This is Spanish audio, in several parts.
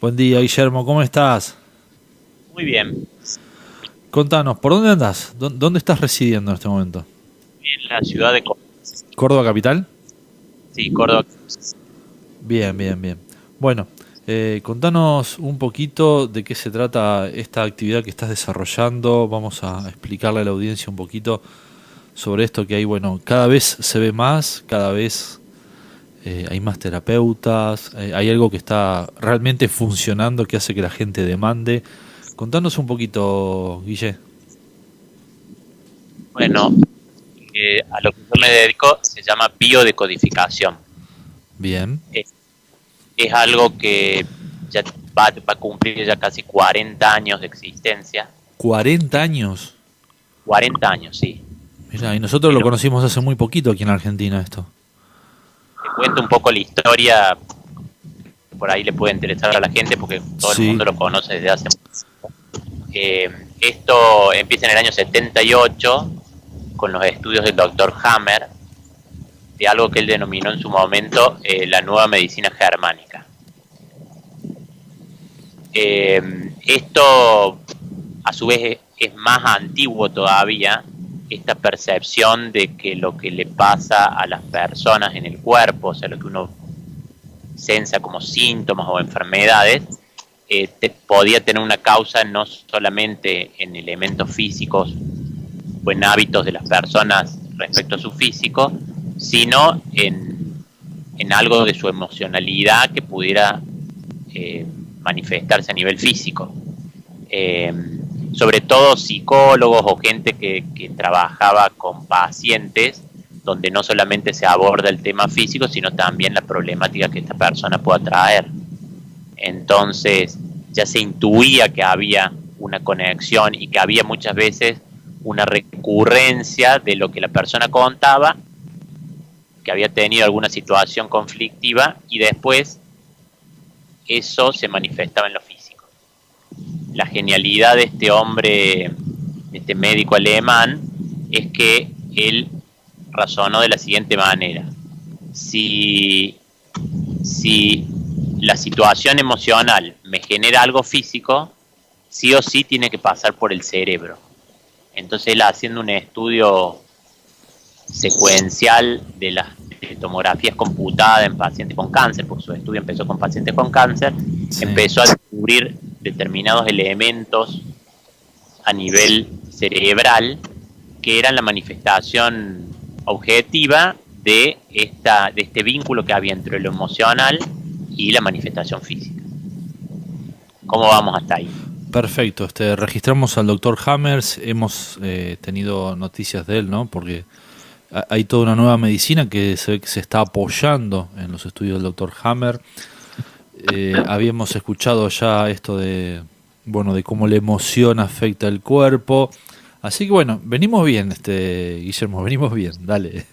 Buen día, Guillermo, ¿cómo estás? Muy bien, Contanos, ¿por dónde andás? ¿Dónde estás residiendo en este momento? en la ciudad de Córdoba. ¿Córdoba capital? Sí, Córdoba. Bien, bien, bien. Bueno, contanos un poquito de qué se trata esta actividad que estás desarrollando. Vamos a explicarle a la audiencia un poquito sobre esto que hay, bueno, cada vez se ve más, cada vez hay más terapeutas, hay algo que está realmente funcionando que hace que la gente demande. Contanos un poquito, Guille. Bueno, a lo que yo me dedico se llama biodecodificación. Bien. Es algo que ya va a cumplir ya casi 40 años de existencia. 40 años. 40 años, sí. Mirá, y nosotros lo Pero conocimos hace muy poquito aquí en Argentina esto. te cuento un poco la historia, por ahí le puede interesar a la gente porque todo el Sí, mundo lo conoce desde hace mucho. Esto empieza en el año 78 con los estudios del doctor Hammer, de algo que él denominó en su momento la nueva medicina germánica. Esto, a su vez, es más antiguo todavía, esta percepción de que lo que le pasa a las personas en el cuerpo, o sea, lo que uno sensa como síntomas o enfermedades, podía tener una causa no solamente en elementos físicos o en hábitos de las personas respecto a su físico, sino en algo de su emocionalidad que pudiera manifestarse a nivel físico. Eh, Sobre todo psicólogos o gente que trabajaba con pacientes, donde no solamente se aborda el tema físico, sino también la problemática que esta persona pueda traer. Entonces ya se intuía que había una conexión y que había muchas veces una recurrencia de lo que la persona contaba, que había tenido alguna situación conflictiva y después eso se manifestaba en lo físico. La genialidad de este hombre, de este médico alemán, es que él razonó de la siguiente manera: si, si la situación emocional me genera algo físico, sí o sí tiene que pasar por el cerebro. Entonces él, haciendo un estudio secuencial de las tomografías computadas en pacientes con cáncer, porque su estudio empezó con pacientes con cáncer, sí. empezó a descubrir determinados elementos a nivel cerebral que eran la manifestación objetiva de este vínculo que había entre lo emocional y la manifestación física. ¿Cómo vamos hasta ahí? Perfecto. Registramos al doctor Hammers, hemos tenido noticias de él, ¿no? Porque hay toda una nueva medicina que se ve que se está apoyando en los estudios del doctor Hammer. Habíamos escuchado ya esto de, bueno, de cómo la emoción afecta el cuerpo. Así que bueno, venimos bien, Guillermo, venimos bien, dale.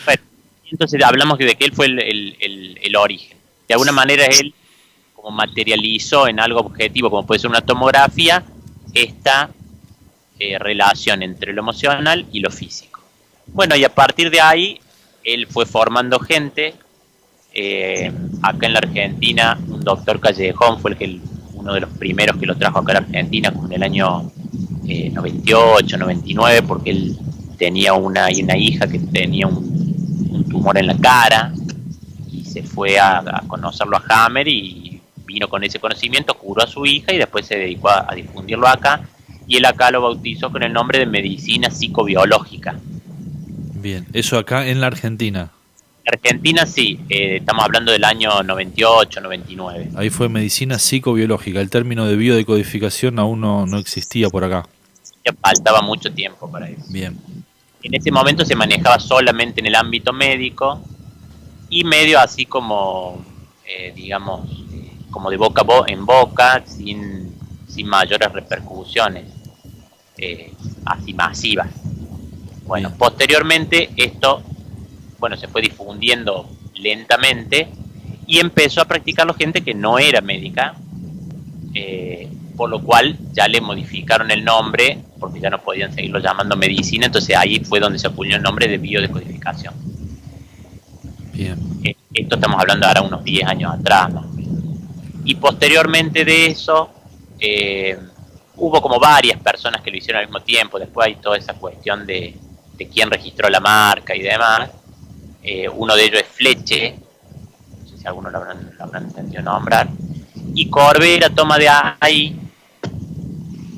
Bueno, entonces hablamos de que él fue el origen. De alguna manera él como materializó en algo objetivo, como puede ser una tomografía, esta relación entre lo emocional y lo físico. Bueno, y a partir de ahí, él fue formando gente. Acá en la Argentina, un doctor Callejón fue uno de los primeros que lo trajo acá a la Argentina, como en el año 98, 99, porque él tenía una hija que tenía un tumor en la cara, y se fue a conocerlo a Hammer y vino con ese conocimiento, curó a su hija y después se dedicó a difundirlo acá, y él acá lo bautizó con el nombre de medicina psicobiológica. Bien, eso acá en la Argentina. Argentina sí, estamos hablando del año 98, 99. Ahí fue medicina psicobiológica. El término de biodecodificación aún no existía por acá. Ya faltaba mucho tiempo para eso. Bien, En ese momento se manejaba solamente en el ámbito médico y medio así como, digamos, como de boca en boca, sin mayores repercusiones así masivas. Bueno, bien. posteriormente esto, bueno, se fue difundiendo lentamente y empezó a practicarlo gente que no era médica, por lo cual ya le modificaron el nombre porque ya no podían seguirlo llamando medicina, entonces ahí fue donde se acuñó el nombre de biodecodificación. Bien. Esto estamos hablando ahora unos 10 años atrás, ¿no? Y posteriormente de eso, hubo como varias personas que lo hicieron al mismo tiempo. Después hay toda esa cuestión de quién registró la marca y demás. Uno de ellos es Fleche, no sé si algunos lo habrán entendido nombrar. Y Corbera toma de ahí,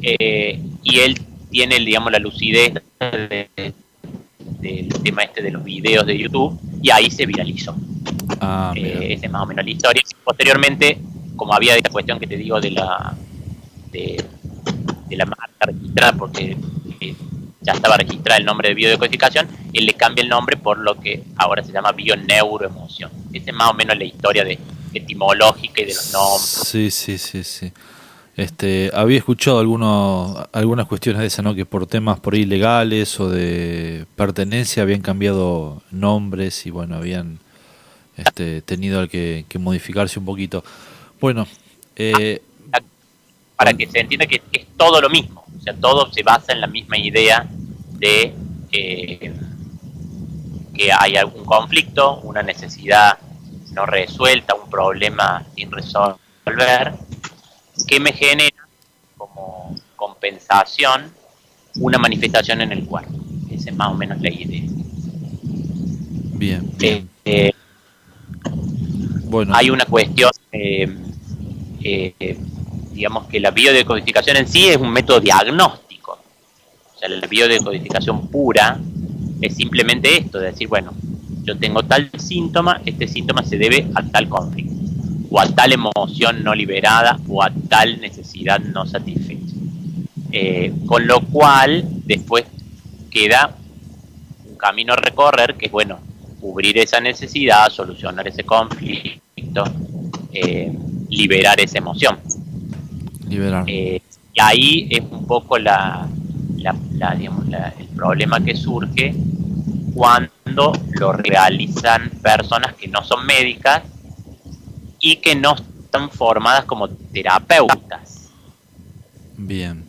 y él tiene, digamos, la lucidez del tema este de los videos de YouTube, y ahí se viralizó. Esa es más o menos la historia. Posteriormente, como había esta cuestión que te digo de la marca registrada, porque ya estaba registrado el nombre de biodecodificación, él le cambia el nombre por lo que ahora se llama bioneuroemoción. Esa es más o menos la historia etimológica y de los nombres. Sí. Había escuchado algunas cuestiones de esa, ¿no? Que por temas por ahí legales o de pertenencia habían cambiado nombres y bueno, habían tenido que modificarse un poquito. Bueno, para que se entienda que es todo lo mismo, o sea, todo se basa en la misma idea de que hay algún conflicto, una necesidad no resuelta, un problema sin resolver, que me genera como compensación una manifestación en el cuerpo. Esa es más o menos la idea. Bien. Bueno, hay una cuestión, digamos que la biodecodificación en sí es un método diagnóstico. O sea, la biodecodificación pura es simplemente esto, de decir, bueno, yo tengo tal síntoma, este síntoma se debe a tal conflicto, o a tal emoción no liberada, o a tal necesidad no satisfecha. Con lo cual, después queda un camino a recorrer, que es, bueno, cubrir esa necesidad, solucionar ese conflicto, liberar esa emoción. Y ahí es un poco digamos, el problema que surge cuando lo realizan personas que no son médicas y que no están formadas como terapeutas. Bien.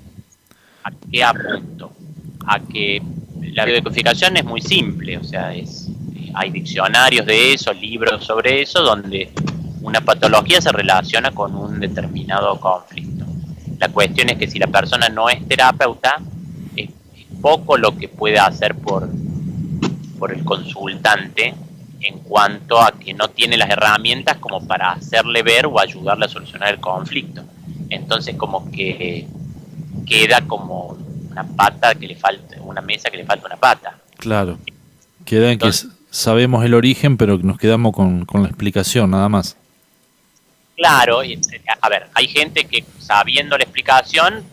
¿A qué apunto? A que la biodecodificación es muy simple, o sea, hay diccionarios de eso, libros sobre eso, donde una patología se relaciona con un determinado conflicto. La cuestión es que si la persona no es terapeuta, es poco lo que puede hacer por el consultante en cuanto a que no tiene las herramientas como para hacerle ver o ayudarle a solucionar el conflicto. Entonces como que queda como una pata que le falta, una mesa que le falta una pata. Claro. Queda en que sabemos el origen, pero nos quedamos con la explicación, nada más. Claro, a ver, hay gente que sabiendo la explicación,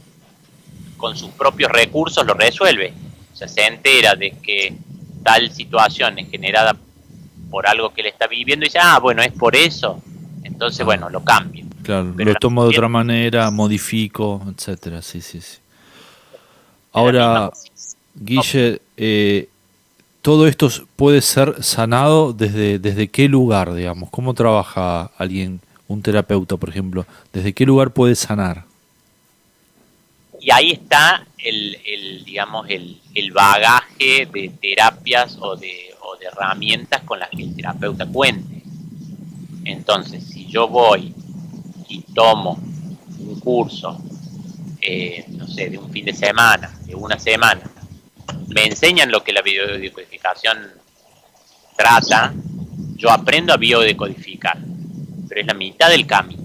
con sus propios recursos lo resuelve. O sea, se entera de que tal situación es generada por algo que él está viviendo y dice, bueno, es por eso. Entonces, bueno, lo cambio. Claro, pero lo tomo de otra manera, modifico, etcétera. Sí. Ahora, Guille, todo esto puede ser sanado desde qué lugar, digamos. ¿Cómo trabaja alguien, un terapeuta, por ejemplo? ¿Desde qué lugar puede sanar? Y ahí está digamos, el bagaje de terapias o de herramientas con las que el terapeuta cuente. Entonces, si yo voy y tomo un curso, no sé, de un fin de semana, de una semana, me enseñan lo que la biodecodificación trata, yo aprendo a biodecodificar, pero es la mitad del camino.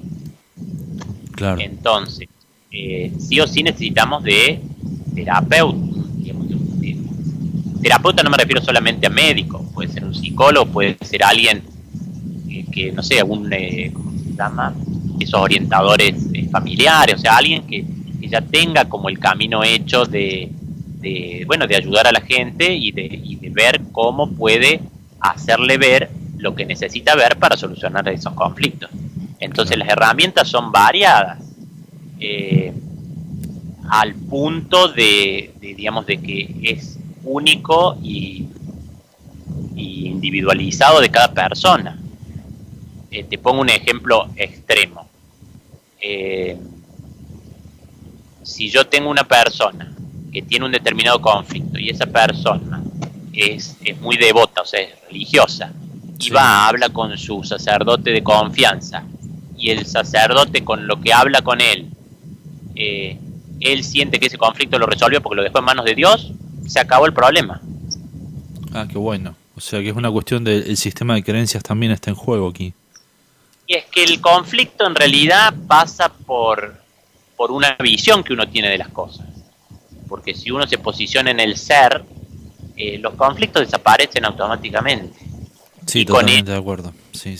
Claro. Entonces, sí o sí necesitamos de terapeuta. Terapeuta no me refiero solamente a médico, puede ser un psicólogo, puede ser alguien que no sé, ¿cómo se llama? Esos orientadores familiares, o sea, alguien que ya tenga como el camino hecho de ayudar a la gente y de ver cómo puede hacerle ver lo que necesita ver para solucionar esos conflictos. Entonces las herramientas son variadas, al punto digamos, de que es único y individualizado de cada persona. Te pongo un ejemplo extremo. Si yo tengo una persona que tiene un determinado conflicto y esa persona es muy devota, o sea, es religiosa, y habla con su sacerdote de confianza y el sacerdote con lo que habla con él, él siente que ese conflicto lo resolvió porque lo dejó en manos de Dios, se acabó el problema. Ah, qué bueno. O sea que es una cuestión del sistema de creencias también está en juego aquí. Y es que el conflicto en realidad pasa por una visión que uno tiene de las cosas. Porque si uno se posiciona en el ser, los conflictos desaparecen automáticamente. Sí, y totalmente de acuerdo. Sí.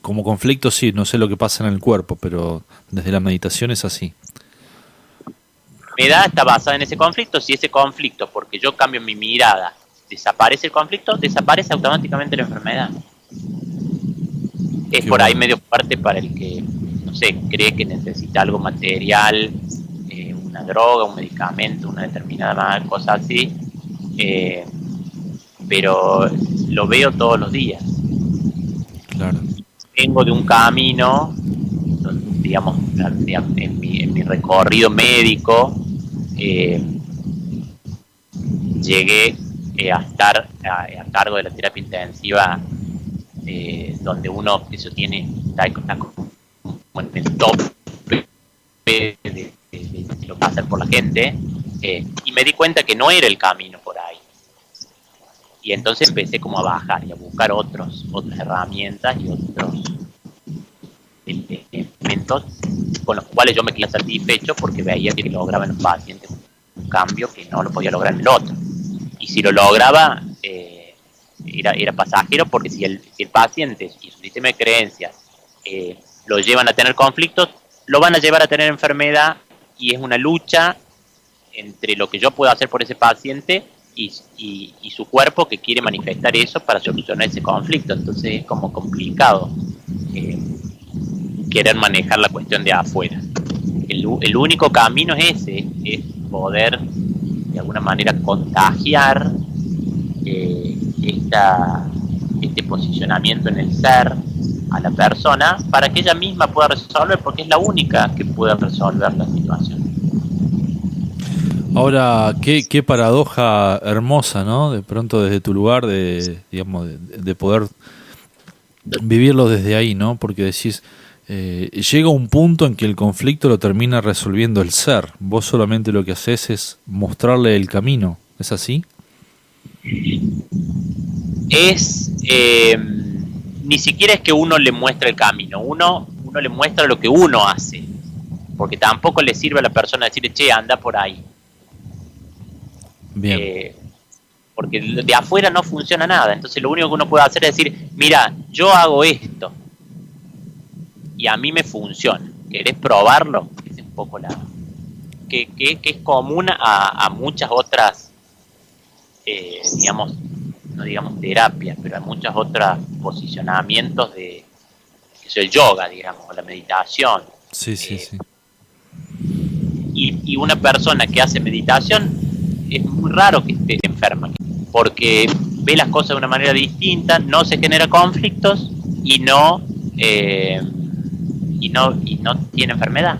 Como conflicto sí, no sé lo que pasa en el cuerpo, pero desde la meditación es así. Mi edad está basada en ese conflicto. Si ese conflicto, porque yo cambio mi mirada, desaparece el conflicto, desaparece automáticamente la enfermedad. Es Qué por ahí bueno. medio fuerte para el que, no sé, cree que necesita algo material, una droga, un medicamento, una determinada cosa así, pero lo veo todos los días. Claro. Vengo de un camino, digamos, en mi recorrido médico, llegué a estar a cargo de la terapia intensiva, donde uno eso está como en el top de lo que va a hacer por la gente, y me di cuenta que no era el camino por ahí. Y entonces empecé como a bajar y a buscar otras herramientas y otros elementos con los cuales yo me quedé satisfecho porque veía que lograba en los pacientes un cambio que no lo podía lograr en el otro. Y si lo lograba, era pasajero, porque si el paciente y su sistema de creencias lo llevan a tener conflictos, lo van a llevar a tener enfermedad, y es una lucha entre lo que yo puedo hacer por ese paciente y su cuerpo, que quiere manifestar eso para solucionar ese conflicto. Entonces es como complicado querer manejar la cuestión de afuera. El único camino es ese, es poder de alguna manera contagiar este posicionamiento en el ser a la persona, para que ella misma pueda resolver, porque es la única que puede resolver la situación. Ahora, qué paradoja hermosa, ¿no? De pronto desde tu lugar de poder vivirlo desde ahí, ¿no? Porque decís, llega un punto en que el conflicto lo termina resolviendo el ser. Vos solamente lo que haces es mostrarle el camino. ¿Es así? Ni siquiera es que uno le muestre el camino, uno le muestra lo que uno hace, porque tampoco le sirve a la persona decirle, che, anda por ahí. Bien. Porque de afuera no funciona nada. Entonces lo único que uno puede hacer es decir, mira, yo hago esto y a mí me funciona. ¿Querés probarlo? Es un poco que es común a muchas otras, no digamos terapias, pero a muchas otras posicionamientos de el yoga, digamos, la meditación. Sí. Y una persona que hace meditación, es muy raro que esté enferma, porque ve las cosas de una manera distinta, no se genera conflictos y no tiene enfermedad.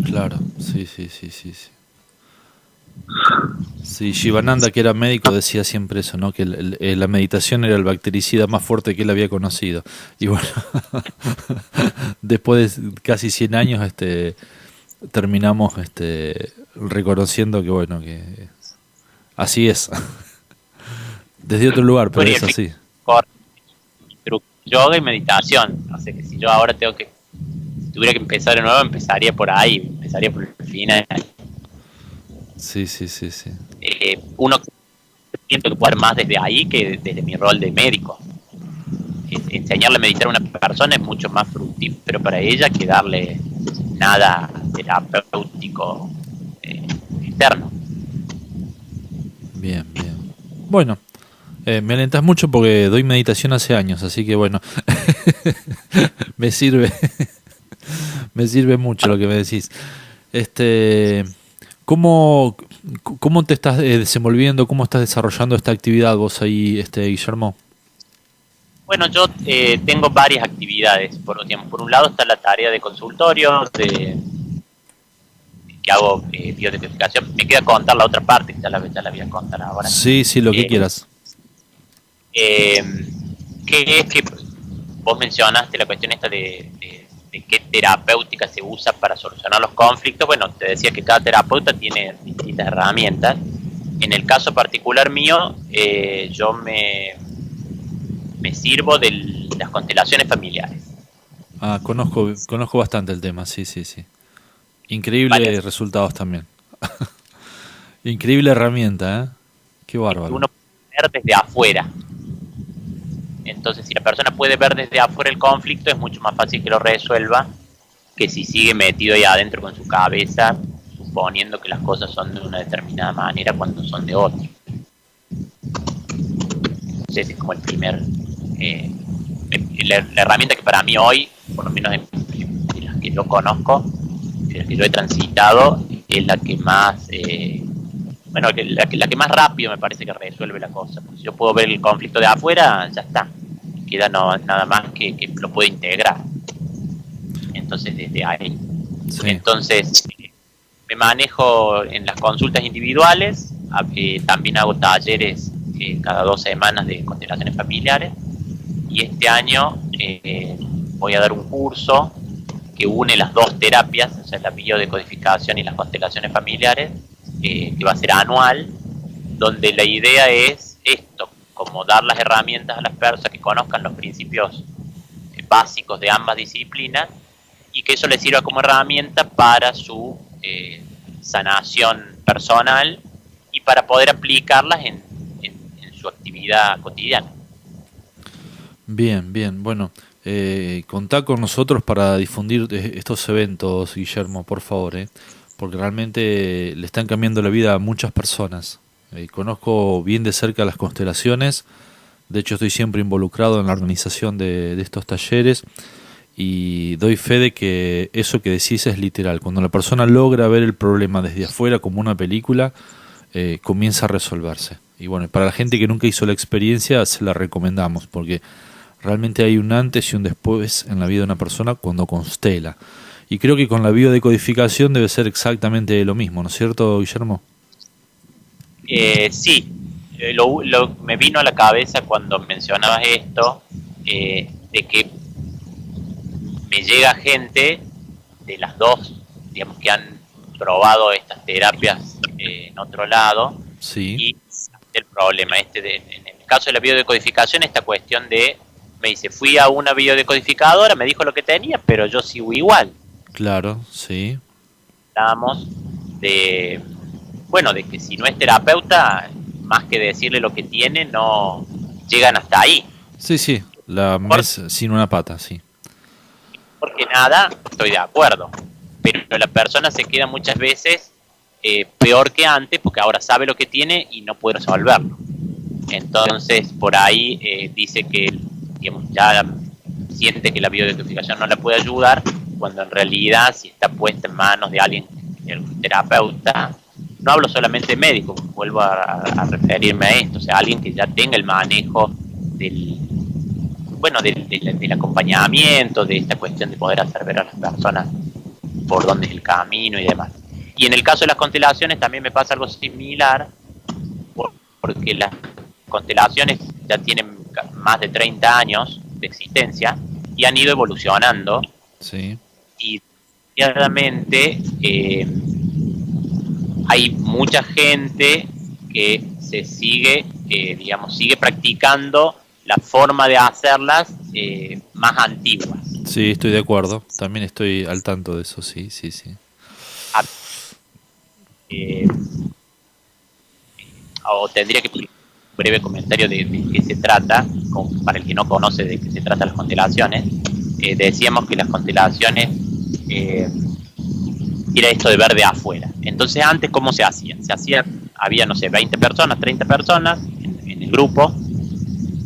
Claro, sí. Sí, Shivananda, que era médico, decía siempre eso, ¿no? Que la meditación era el bactericida más fuerte que él había conocido. Y bueno, después de casi 100 años, terminamos reconociendo que bueno, que así es. Desde otro lugar, pero es así. Yoga y meditación. O sea que si yo ahora tuviera que empezar de nuevo, empezaría por ahí, empezaría por el final. Sí. Uno siento que puede hacer más desde ahí que desde mi rol de médico. Enseñarle a meditar a una persona es mucho más fructífero para ella que darle nada terapéutico externo. Bien. Bueno, me alentás mucho porque doy meditación hace años, así que bueno, me sirve mucho lo que me decís. ¿Cómo te estás desenvolviendo? ¿Cómo estás desarrollando esta actividad vos ahí, Guillermo? Bueno, yo tengo varias actividades. Por un lado está la tarea de consultorio, que hago biodescodificación. Me queda contar la otra parte, que ya la voy a contar ahora. Sí, lo que quieras. Que es que vos mencionaste la cuestión esta de qué terapéutica se usa para solucionar los conflictos. Bueno, te decía que cada terapeuta tiene distintas herramientas. En el caso particular mío, yo me sirvo de las constelaciones familiares. Conozco bastante el tema, sí. Increíbles resultados también. Increíble herramienta, ¿eh? Qué bárbaro. Uno puede ver desde afuera. Entonces, si la persona puede ver desde afuera el conflicto, es mucho más fácil que lo resuelva que si sigue metido ahí adentro con su cabeza, suponiendo que las cosas son de una determinada manera cuando son de otra. Entonces, es como el primer... la herramienta que para mí hoy, por lo menos de las que yo conozco, de las que yo he transitado, es la que más... la que más rápido me parece que resuelve la cosa. Porque si yo puedo ver el conflicto de afuera, ya está. Queda nada más que lo puedo integrar. Entonces, desde ahí. Sí. Entonces, me manejo en las consultas individuales. También hago talleres cada 2 semanas de constelaciones familiares. Y este año voy a dar un curso que une las 2 terapias, o sea, la biodecodificación y las constelaciones familiares, que va a ser anual, donde la idea es esto, como dar las herramientas a las personas que conozcan los principios básicos de ambas disciplinas y que eso les sirva como herramienta para su sanación personal y para poder aplicarlas en su actividad cotidiana. Bien, bueno, contá con nosotros para difundir estos eventos, Guillermo, por favor, porque realmente le están cambiando la vida a muchas personas. Conozco bien de cerca las constelaciones, de hecho estoy siempre involucrado en la organización de estos talleres y doy fe de que eso que decís es literal. Cuando la persona logra ver el problema desde afuera como una película, comienza a resolverse. Y bueno, para la gente que nunca hizo la experiencia, se la recomendamos, porque realmente hay un antes y un después en la vida de una persona cuando constela. Y creo que con la biodecodificación debe ser exactamente lo mismo, ¿no es cierto, Guillermo? Sí, me vino a la cabeza cuando mencionabas esto, de que me llega gente de las 2, digamos, que han probado estas terapias en otro lado, sí. Y el problema en el caso de la biodecodificación, esta cuestión de, me dice, fui a una biodecodificadora, me dijo lo que tenía, pero yo sigo igual. Claro, sí. Hablábamos de que si no es terapeuta, más que decirle lo que tiene, no llegan hasta ahí. Sí, la mes sin una pata, sí. Porque nada, estoy de acuerdo, pero la persona se queda muchas veces peor que antes, porque ahora sabe lo que tiene y no puede resolverlo. Entonces, por ahí dice que, digamos, ya siente que la biodecodificación no la puede ayudar, cuando en realidad, si está puesta en manos de alguien, de algún terapeuta, no hablo solamente de médico, vuelvo a referirme a esto, o sea, alguien que ya tenga el manejo del acompañamiento, de esta cuestión de poder hacer ver a las personas por dónde es el camino y demás. Y en el caso de las constelaciones también me pasa algo similar, porque las constelaciones ya tienen más de 30 años de existencia y han ido evolucionando. Sí. Y claramente hay mucha gente que sigue practicando la forma de hacerlas más antiguas. Sí, estoy de acuerdo. También estoy al tanto de eso, sí. O tendría que un breve comentario de qué se trata, para el que no conoce de qué se tratan las constelaciones. Decíamos que las constelaciones era esto de ver de afuera. Entonces antes, ¿cómo se hacía? Había, no sé, 20 personas, 30 personas en el grupo,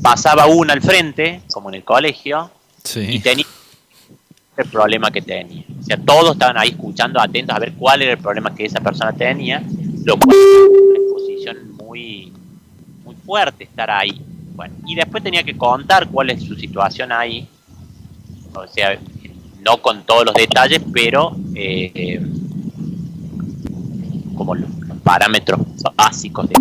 pasaba una al frente, como en el colegio, sí. Y tenía el problema que tenía. O sea, todos estaban ahí escuchando, atentos a ver cuál era el problema que esa persona tenía, lo cual era una exposición muy, muy fuerte estar ahí. Bueno, y después tenía que contar cuál es su situación ahí, o sea, no con todos los detalles, pero como los parámetros básicos de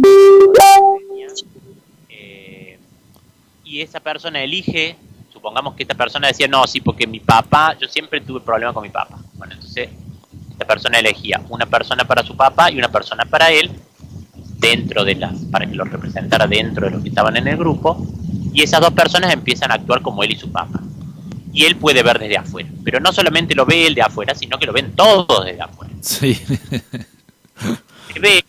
y esa persona elige supongamos que esta persona decía, no, sí, porque mi papá, yo siempre tuve problemas con mi papá. Bueno, entonces esta persona elegía una persona para su papá y una persona para él, para que lo representara dentro de los que estaban en el grupo, y esas dos personas empiezan a actuar como él y su papá. Y él puede ver desde afuera, pero no solamente lo ve él de afuera, sino que lo ven todos desde afuera. Sí. Se ve,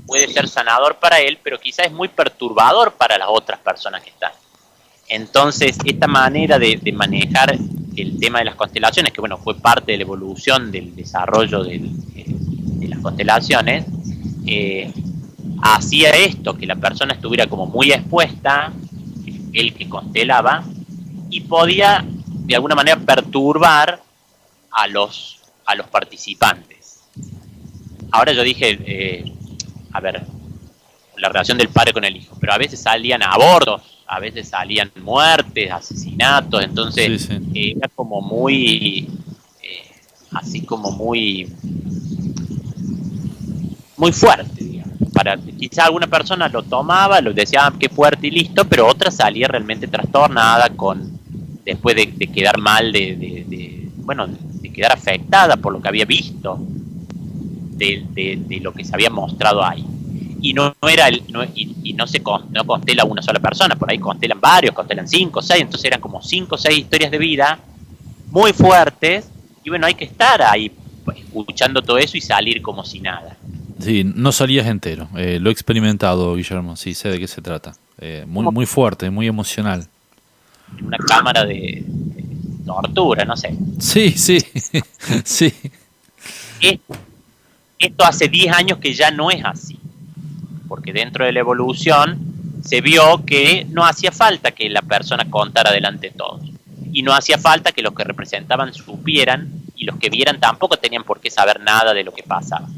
puede ser sanador para él, pero quizás es muy perturbador para las otras personas que están. Entonces, esta manera de manejar el tema de las constelaciones, que bueno, fue parte de la evolución del desarrollo de las constelaciones, hacía esto, que la persona estuviera como muy expuesta, el que constelaba, y podía de alguna manera perturbar a los participantes. Ahora yo dije, a ver, la relación del padre con el hijo, pero a veces salían abortos, a veces salían muertes, asesinatos, entonces Sí, sí. era como muy, así como muy fuerte, digamos. Quizá alguna persona lo tomaba, lo decía qué fuerte y listo, pero otra salía realmente trastornada, después de quedar mal, de quedar afectada por lo que había visto, de lo que se había mostrado ahí. Y no constela una sola persona, por ahí constelan varios, constelan 5 o 6, entonces eran como 5 o 6 historias de vida muy fuertes, y bueno, hay que estar ahí escuchando todo eso y salir como si nada. Sí, no salías entero. Lo he experimentado, Guillermo, sí, sé de qué se trata. Muy fuerte, muy emocional. En una cámara de tortura, no sé. Sí, sí, sí. Esto hace 10 años que ya no es así, porque dentro de la evolución se vio que no hacía falta que la persona contara delante de todos, y no hacía falta que los que representaban supieran, y los que vieran tampoco tenían por qué saber nada de lo que pasaba.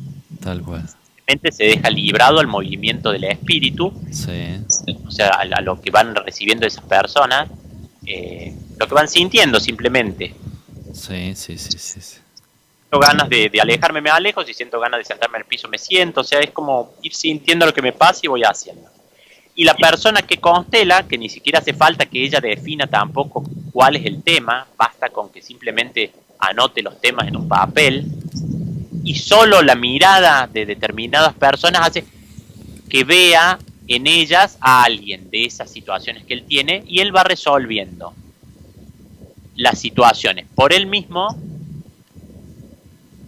Tal cual. Simplemente se deja librado al movimiento del espíritu, Sí. o sea, a lo que van recibiendo esas personas, lo que van sintiendo simplemente. Sí, sí, sí, sí, sí. Siento ganas de alejarme, me alejo; si siento ganas de sentarme en el piso, me siento. O sea, es como ir sintiendo lo que me pasa y voy haciendo. Y la persona que constela, que ni siquiera hace falta que ella defina tampoco cuál es el tema, basta con que simplemente anote los temas en un papel, y solo la mirada de determinadas personas hace que vea en ellas a alguien de esas situaciones que él tiene, y él va resolviendo las situaciones por él mismo,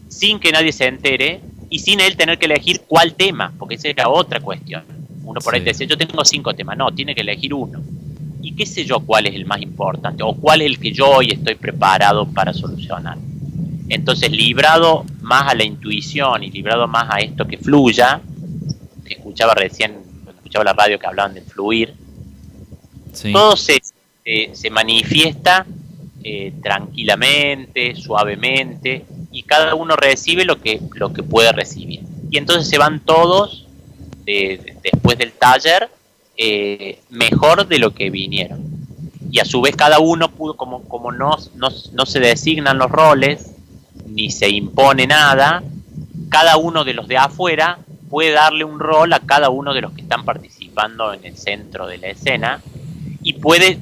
sin que nadie se entere y sin él tener que elegir cuál tema, porque esa era otra cuestión. Uno por ahí te decía, yo tengo 5 temas, no, tiene que elegir uno. Y qué sé yo cuál es el más importante, o cuál es el que yo hoy estoy preparado para solucionar. Entonces, librado más a la intuición y librado más a esto que fluya, que escuchaba recién, cuando escuchaba la radio que hablaban de fluir, Sí. todo se manifiesta tranquilamente, suavemente, y cada uno recibe lo que puede recibir. Y entonces se van todos, después del taller, mejor de lo que vinieron. Y a su vez cada uno pudo, como no se designan los roles, ni se impone nada, cada uno de los de afuera puede darle un rol a cada uno de los que están participando en el centro de la escena, y puede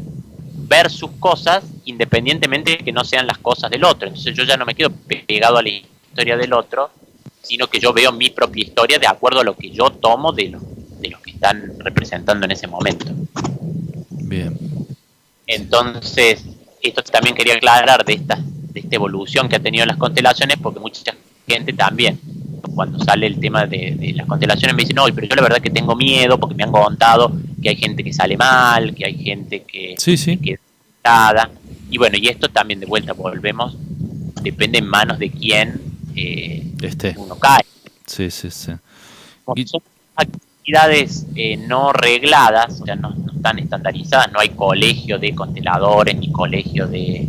ver sus cosas independientemente de que no sean las cosas del otro. Entonces yo ya no me quedo pegado a la historia del otro, sino que yo veo mi propia historia de acuerdo a lo que yo tomo de los que están representando en ese momento. Bien. Entonces, esto también quería aclarar de esta evolución que ha tenido las constelaciones, porque mucha gente también, cuando sale el tema de las constelaciones, me dice, no, pero yo la verdad que tengo miedo, porque me han contado que hay gente que sale mal, que hay gente que queda afectada. Y bueno, y esto también, de vuelta volvemos, depende en manos de quién uno cae. Sí, sí, sí. Son actividades no regladas, o sea, no están estandarizadas, no hay colegio de consteladores ni colegio de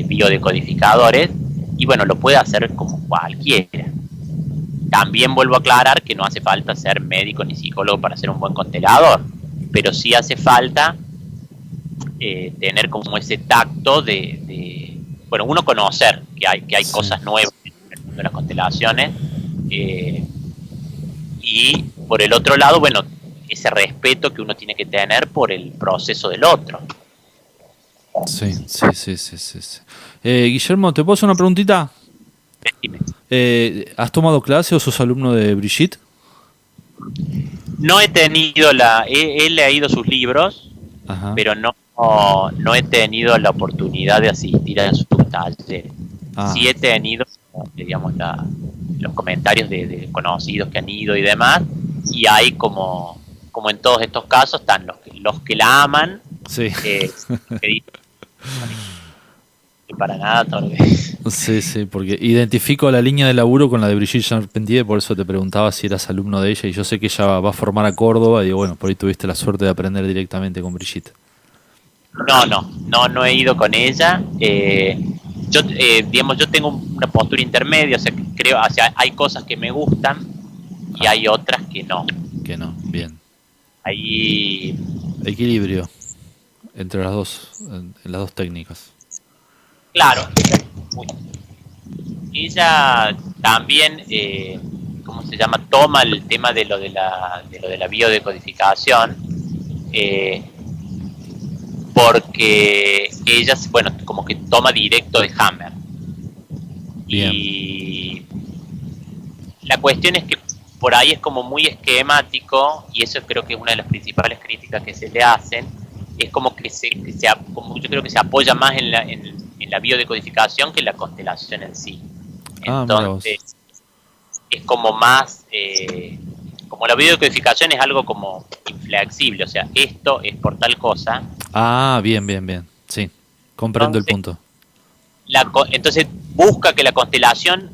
biodecodificadores, y bueno, lo puede hacer como cualquiera. También vuelvo a aclarar que no hace falta ser médico ni psicólogo para ser un buen constelador, pero sí hace falta tener como ese tacto de uno conocer que hay sí, cosas nuevas en el mundo de las constelaciones, y por el otro lado, bueno, ese respeto que uno tiene que tener por el proceso del otro. Sí, sí, sí, sí, sí, sí. Guillermo, ¿te puedo hacer una preguntita? Decime. ¿Has tomado clase o sos alumno de Brigitte? No he tenido he leído sus libros, Ajá. pero no he tenido la oportunidad de asistir a sus talleres. Sí Ah, he tenido, digamos, los comentarios de conocidos que han ido y demás, y hay como en todos estos casos, están los que la aman, sí. eh, que dicen que para nada todo lo que Sí, sí, porque identifico la línea de laburo con la de Brigitte Charpentier, por eso te preguntaba si eras alumno de ella, y yo sé que ella va a formar a Córdoba, y bueno, por ahí tuviste la suerte de aprender directamente con Brigitte. no he ido con ella. Yo, digamos, yo tengo una postura intermedia, o sea, creo, o sea, hay cosas que me gustan y Ah, hay otras que no. que no, bien. Ahí, Equilibrio entre las dos, en las dos técnicas. claro, ella también, ¿cómo se llama? Toma el tema de lo de la biodecodificación, eh, porque ella, bueno, como que toma directo de Hammer. Bien, Y la cuestión es que por ahí es como muy esquemático, y eso creo que es una de las principales críticas que se le hacen, es como que como yo creo que se apoya más en la biodecodificación que en la constelación en sí. ah, mira vos. Entonces, es como más, como la biodecodificación es algo como inflexible, o sea, esto es por tal cosa, Ah, bien, bien, bien. Sí, comprendo el entonces, punto. entonces busca que la constelación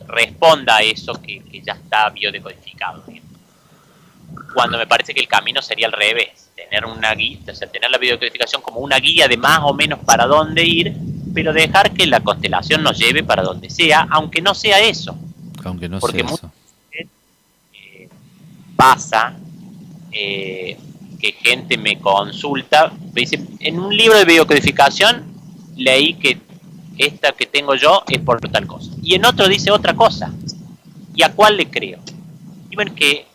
responda a eso que ya está biodecodificado. Cuando me parece que el camino sería al revés, tener una guía, o sea, tener la biodecodificación como una guía de más o menos para dónde ir, pero dejar que la constelación nos lleve para donde sea, aunque no sea eso, Aunque no sea porque muchas eso. veces pasa que gente me consulta, me dice, en un libro de biodecodificación leí que esta que tengo yo es por tal cosa, y en otro dice otra cosa, ¿y a cuál le creo? Y ven que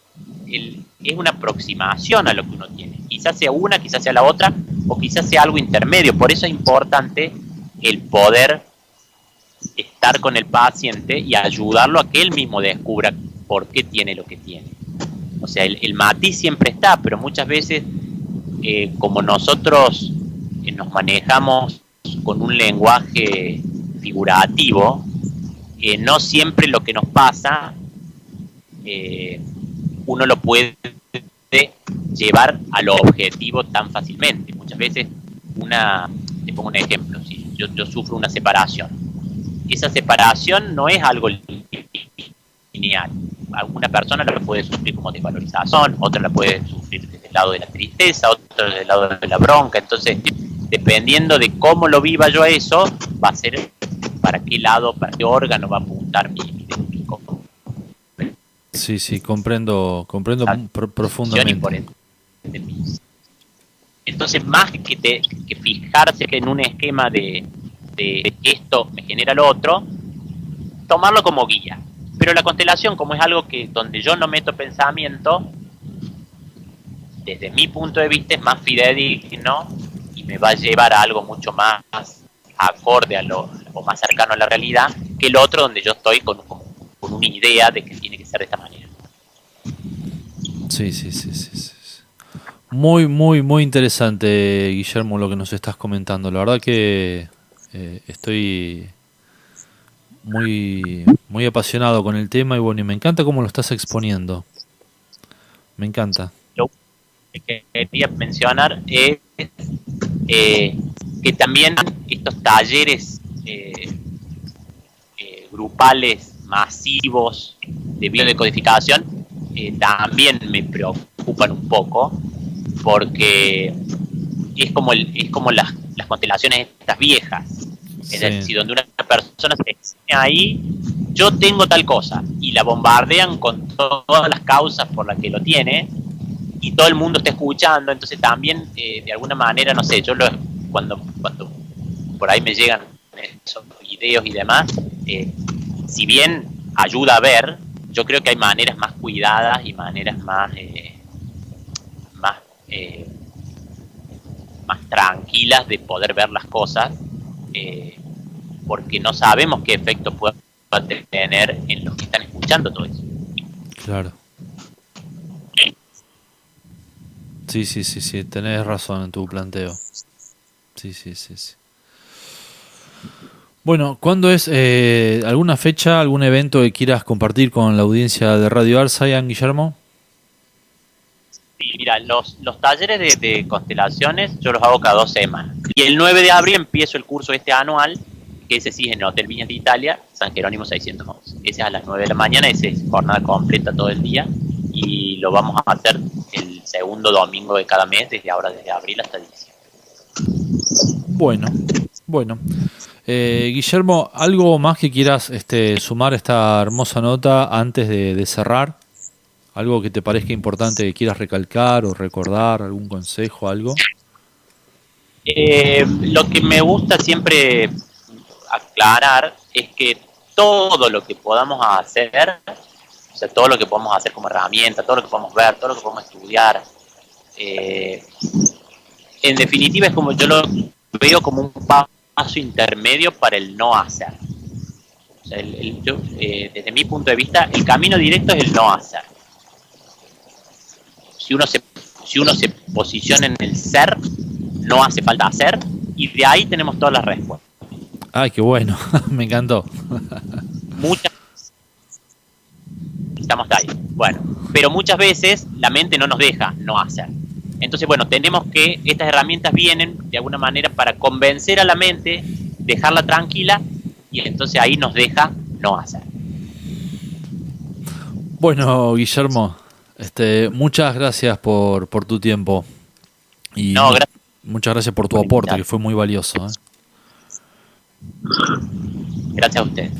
es una aproximación a lo que uno tiene. Quizás sea una, quizás sea la otra, o quizás sea algo intermedio. Por eso es importante el poder estar con el paciente y ayudarlo a que él mismo descubra por qué tiene lo que tiene. O sea, el matiz siempre está, pero muchas veces, como nosotros nos manejamos con un lenguaje figurativo, no siempre lo que nos pasa eh, uno lo puede llevar a lo objetivo tan fácilmente. Muchas veces, te pongo un ejemplo, si yo sufro una separación, esa separación no es algo lineal. Alguna persona la puede sufrir como desvalorización, otra la puede sufrir desde el lado de la tristeza, otra desde el lado de la bronca. Entonces, dependiendo de cómo lo viva yo eso, va a ser para qué lado, para qué órgano va a apuntar mi Sí, sí, comprendo y profundamente. por ende entonces, más que fijarse en un esquema de esto me genera lo otro, tomarlo como guía. Pero la constelación, como es algo que donde yo no meto pensamiento, desde mi punto de vista es más fidedigno y me va a llevar a algo mucho más acorde o más cercano a la realidad que el otro donde yo estoy con una idea de que tiene que ser de esta manera. Sí, sí, sí, sí, sí. Muy, muy, muy interesante, Guillermo, lo que nos estás comentando. La verdad que estoy muy, muy apasionado con el tema y bueno, y me encanta cómo lo estás exponiendo. Me encanta. Lo que quería mencionar es que también estos talleres grupales masivos de biodecodificación también me preocupan un poco porque es como las constelaciones estas viejas, es Sí, decir, donde una persona se enseña ahí, yo tengo tal cosa, y la bombardean con todas las causas por las que lo tiene, y todo el mundo está escuchando, entonces también, de alguna manera, no sé, cuando por ahí me llegan esos videos y demás, si bien ayuda a ver, yo creo que hay maneras más cuidadas y maneras más, más, más tranquilas de poder ver las cosas, porque no sabemos qué efecto puede tener en los que están escuchando todo eso. Claro. Sí, tenés razón en tu planteo. Sí. Bueno, ¿cuándo es alguna fecha, algún evento que quieras compartir con la audiencia de Radio Arsayan, Guillermo? Sí, mira, los talleres de constelaciones yo los hago cada 2 semanas. Y el 9 de abril empiezo el curso anual, que ese sí es en el Hotel Viñas de Italia, San Jerónimo 611. Ese es a las 9 de la mañana, ese es jornada completa todo el día, y lo vamos a hacer el segundo domingo de cada mes, desde abril hasta diciembre. Bueno. Guillermo, ¿algo más que quieras sumar a esta hermosa nota antes de cerrar? ¿Algo que te parezca importante que quieras recalcar o recordar? ¿Algún consejo, algo? Lo que me gusta siempre aclarar es que todo lo que podamos hacer, o sea, todo lo que podamos hacer como herramienta, todo lo que podamos ver, todo lo que podamos estudiar, en definitiva es como yo lo veo como un paso intermedio para el no hacer. O sea, desde mi punto de vista, el camino directo es el no hacer. Si uno se posiciona en el ser, no hace falta hacer, y de ahí tenemos todas las respuestas. ¡Ay, qué bueno! Me encantó. Estamos ahí. Bueno, pero muchas veces la mente no nos deja no hacer. Entonces, bueno, tenemos que, estas herramientas vienen de alguna manera para convencer a la mente, dejarla tranquila, y entonces ahí nos deja no hacer. Bueno, Guillermo, muchas gracias por tu tiempo. Y muchas gracias por tu aporte, que fue muy valioso. Gracias a usted.